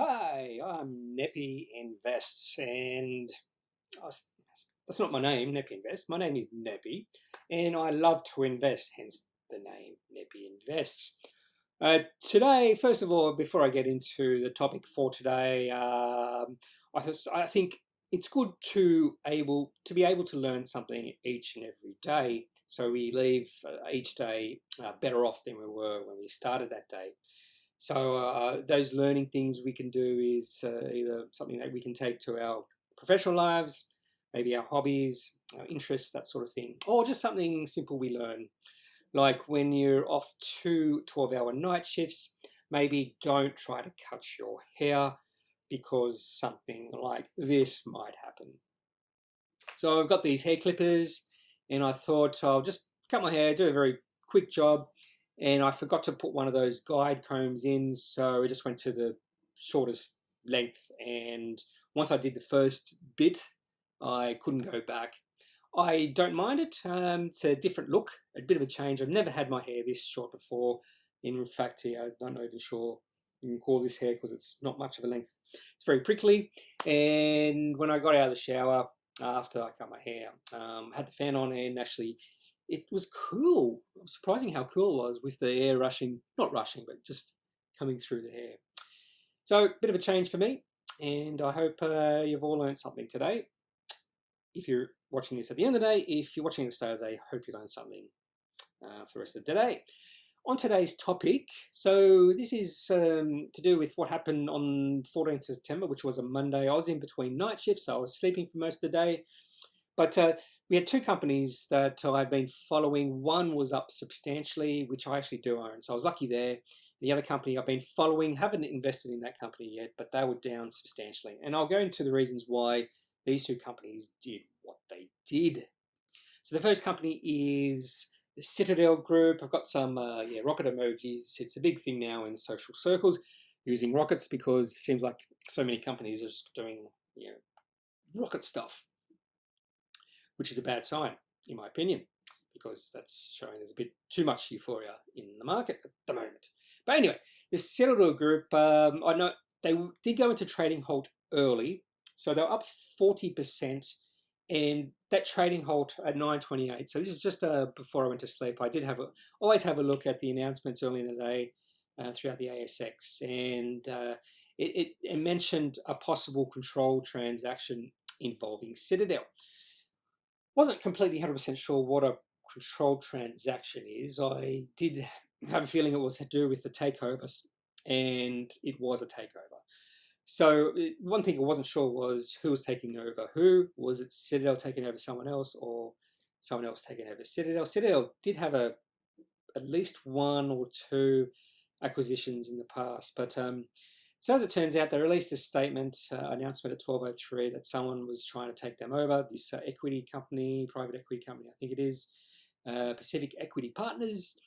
Hi, I'm Neppy Invests, and that's not my name, Neppy Invest. My name is Neppy, and I love to invest, hence the name Neppy Invests. Today, first of all, before I get into the topic for today, I think it's good to be able to learn something each and every day, so we leave each day better off than we were when we started that day. So those learning things we can do is either something that we can take to our professional lives, maybe our hobbies, our interests, that sort of thing, or just something simple we learn. Like when you're off 12-hour night shifts, maybe don't try to cut your hair because something like this might happen. So I've got these hair clippers and I thought I'll just cut my hair, do a very quick job, and I forgot to put one of those guide combs in, so I just went to the shortest length, and once I did the first bit, I couldn't go back. I don't mind it. It's a different look, a bit of a change. I've never had my hair this short before. In fact, I'm not even sure you can call this hair because it's not much of a length. It's very prickly, and when I got out of the shower, after I cut my hair, had the fan on, and actually it was cool. It was surprising how cool it was with the air rushing, not rushing, but just coming through the hair. So a bit of a change for me, and I hope you've all learned something today. If you're watching this at the end of the day, if you're watching this Saturday, I hope you learned something for the rest of the day. On today's topic, so this is to do with what happened on 14th of September, which was a Monday. I was in between night shifts, so I was sleeping for most of the day. But we had two companies that I've been following. One was up substantially, which I actually do own, so I was lucky there. The other company I've been following, haven't invested in that company yet, but they were down substantially. And I'll go into the reasons why these two companies did what they did. So the first company is the Citadel Group. I've got some rocket emojis. It's a big thing now in social circles, using rockets, because it seems like so many companies are just doing rocket stuff, which is a bad sign, in my opinion, because that's showing there's a bit too much euphoria in the market at the moment. But anyway, the Citadel Group, I know they did go into trading halt early, so they're up 40%, and that trading halt at 9:28. So this is just before I went to sleep. I did always have a look at the announcements early in the day throughout the ASX, and it mentioned a possible control transaction involving Citadel. Wasn't completely 100% sure what a controlled transaction is. I did have a feeling it was to do with the takeovers, and it was a takeover. So one thing I wasn't sure was who was taking over who. Was it Citadel taking over someone else, or someone else taking over Citadel? Citadel did have at least one or two acquisitions in the past, but so as it turns out, they released this statement, announcement at 12:03 that someone was trying to take them over. This equity company, private equity company, I think it is, Pacific Equity Partners,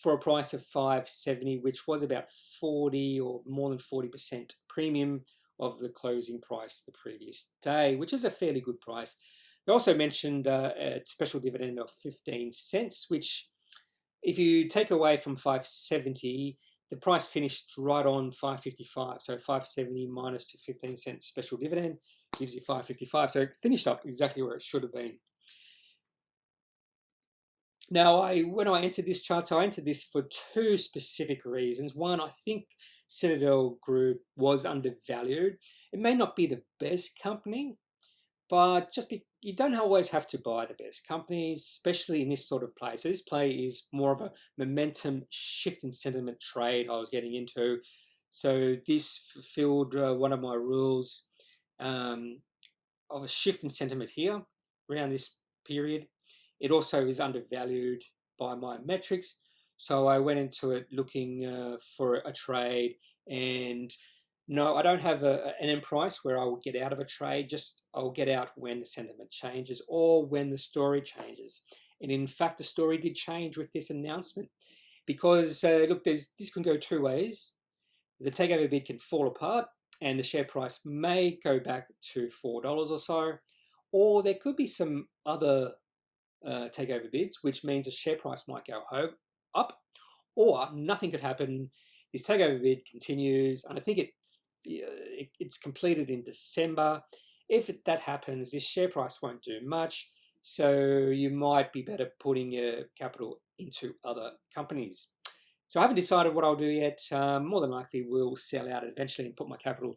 for a price of $5.70, which was about 40 or more than 40% premium of the closing price the previous day, which is a fairly good price. They also mentioned a special dividend of 15 cents, which, if you take away from 570, the price finished right on 555. So 570 minus the 15-cent special dividend gives you 555. So it finished up exactly where it should have been. Now, when I entered this chart, so I entered this for two specific reasons. One, I think Citadel Group was undervalued. It may not be the best company, but you don't always have to buy the best companies, especially in this sort of play. So this play is more of a momentum shift in sentiment trade I was getting into. So this fulfilled one of my rules of a shift in sentiment here around this period. It also is undervalued by my metrics. So I went into it looking for a trade, and no, I don't have an end price where I will get out of a trade. Just I'll get out when the sentiment changes or when the story changes. And in fact, the story did change with this announcement, because look, this can go two ways. The takeover bid can fall apart, and the share price may go back to $4 or so, or there could be some other takeover bids, which means the share price might go up, or nothing could happen. This takeover bid continues, and I think it it's completed in December. If that happens, this share price won't do much. So you might be better putting your capital into other companies. So I haven't decided what I'll do yet. More than likely, we'll sell out eventually and put my capital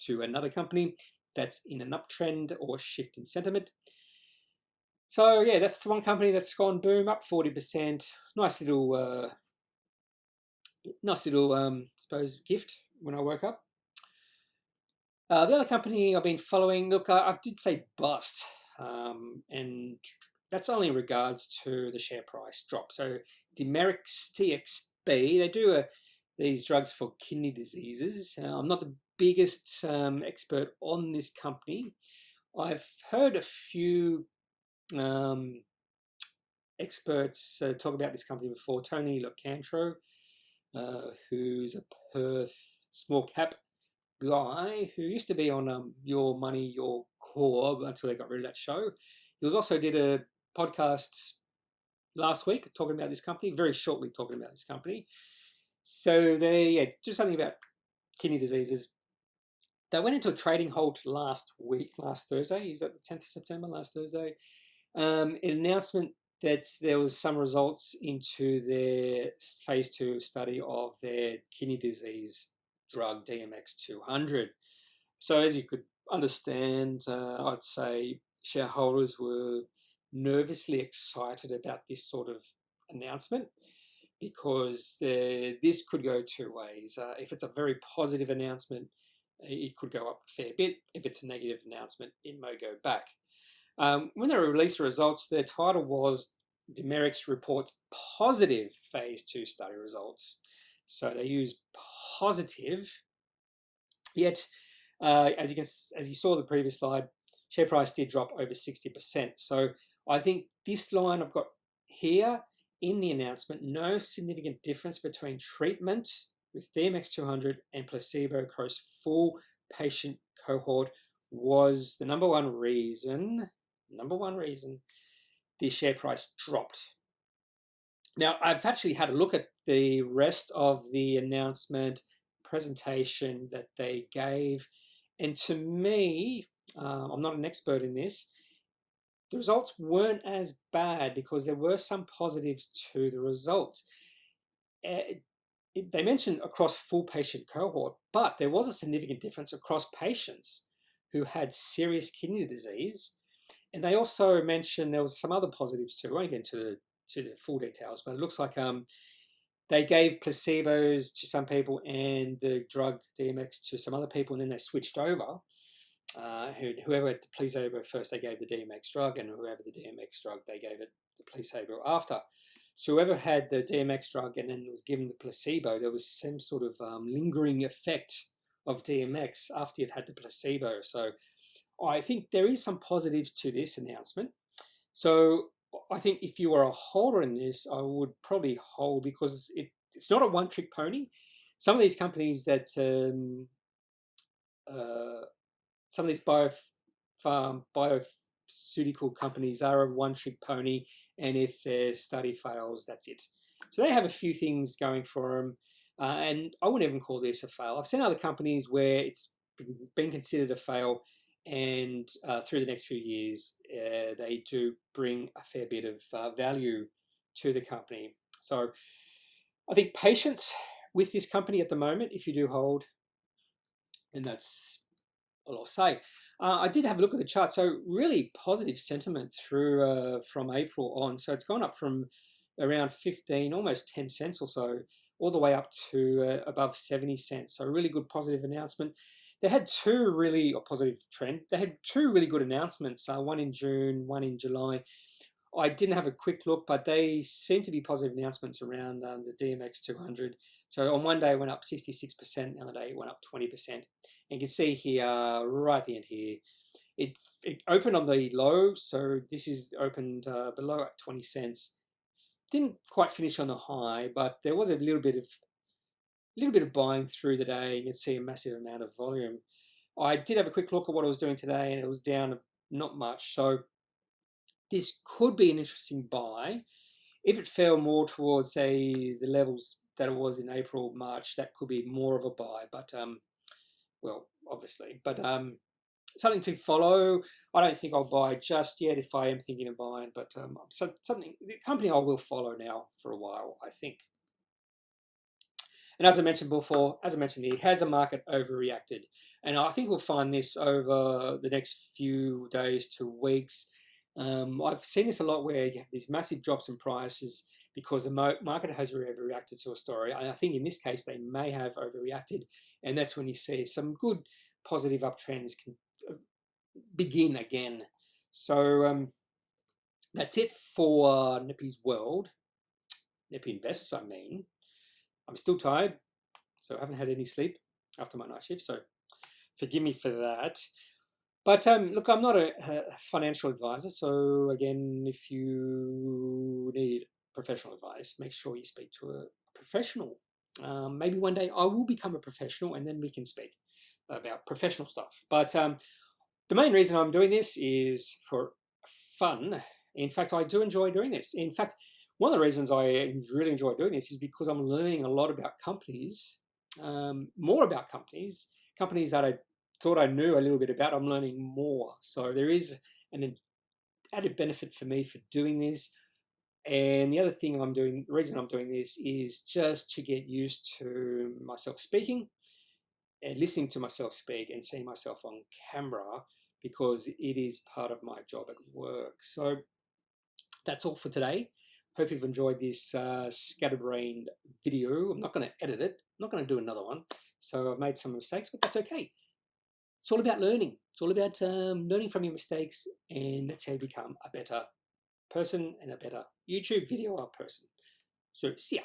to another company that's in an uptrend or shift in sentiment. So yeah, that's the one company that's gone boom, up 40%. Nice little, suppose gift when I woke up. The other company I've been following, look, I did say bust, and that's only in regards to the share price drop. So Dimerix, DXB, they do these drugs for kidney diseases. I'm not the biggest expert on this company. I've heard a few experts talk about this company before. Tony Locantro, who's a Perth small cap guy who used to be on Your Money, Your Core until they got rid of that show. He also did a podcast last week talking about this company, very shortly talking about this company. So they do something about kidney diseases. They went into a trading halt last Thursday. Is that the 10th of September, last Thursday? An announcement that there was some results into their phase 2 study of their kidney disease drug DMX 200. So as you could understand, I'd say shareholders were nervously excited about this sort of announcement because this could go two ways. If it's a very positive announcement, it could go up a fair bit. If it's a negative announcement, it may go back. When they released the results, their title was Dimerix reports positive phase 2 study results. So they use positive, yet as you saw the previous slide, share price did drop over 60%. So I think this line I've got here in the announcement, no significant difference between treatment with DMX 200 and placebo across full patient cohort was the number one reason the share price dropped. Now, I've actually had a look at the rest of the announcement presentation that they gave, and to me, I'm not an expert in this, the results weren't as bad because there were some positives to the results. They mentioned across full patient cohort, but there was a significant difference across patients who had serious kidney disease. And they also mentioned there was some other positives too. I won't get into the full details, but it looks like they gave placebos to some people and the drug DMX to some other people, and then they switched over. Whoever had the placebo first, they gave the DMX drug, and whoever the DMX drug, they gave it the placebo after. So whoever had the DMX drug and then was given the placebo, there was some sort of lingering effect of DMX after you've had the placebo. So I think there is some positives to this announcement. So I think if you are a holder in this, I would probably hold because it's not a one-trick pony. Some of these companies that some of these biopharmaceutical companies are a one-trick pony, and if their study fails, that's it. So they have a few things going for them, and I wouldn't even call this a fail. I've seen other companies where it's been considered a fail, and through the next few years, they do bring a fair bit of value to the company. So I think patience with this company at the moment, if you do hold, and that's all I'll say. I did have a look at the chart. So really positive sentiment through from April on. So it's gone up from around 15, almost 10 cents or so, all the way up to above 70 cents. So a really good positive announcement. They had positive trend. They had two really good announcements, one in June, one in July. I didn't have a quick look, but they seem to be positive announcements around the DMX 200. So on one day it went up 66%, the other day it went up 20%. And you can see here, right at the end here, it opened on the low, so this is opened below at 20 cents. Didn't quite finish on the high, but there was a little bit of buying through the day. You can see a massive amount of volume. I did have a quick look at what I was doing today, and it was down not much. So this could be an interesting buy. If it fell more towards, say, the levels that it was in April, March, that could be more of a buy. But well, obviously, but something to follow. I don't think I'll buy just yet if I am thinking of buying, but something, the company I will follow now for a while, I think. And as I mentioned before, here, has the market overreacted? And I think we'll find this over the next few days to weeks. I've seen this a lot where you have these massive drops in prices because the market has overreacted to a story. And I think in this case, they may have overreacted. And that's when you see some good positive uptrends can begin again. So that's it for Nippy's World. Nippy Invests, I mean. I'm still tired, so I haven't had any sleep after my night shift, so forgive me for that. But look, I'm not a financial advisor, so again, if you need professional advice, make sure you speak to a professional. Maybe one day I will become a professional and then we can speak about professional stuff. But the main reason I'm doing this is for fun. In fact, I do enjoy doing this. In fact, one of the reasons I really enjoy doing this is because I'm learning a lot about companies, more about companies that I thought I knew a little bit about. I'm learning more. So there is an added benefit for me for doing this. And the other thing the reason I'm doing this is just to get used to myself speaking and listening to myself speak and seeing myself on camera, because it is part of my job at work. So that's all for today. Hope you've enjoyed this scatterbrained video. I'm not going to edit it. I'm not going to do another one. So I've made some mistakes, but that's okay. It's all about learning. It's all about learning from your mistakes, and that's how you become a better person and a better YouTube video person. So see ya.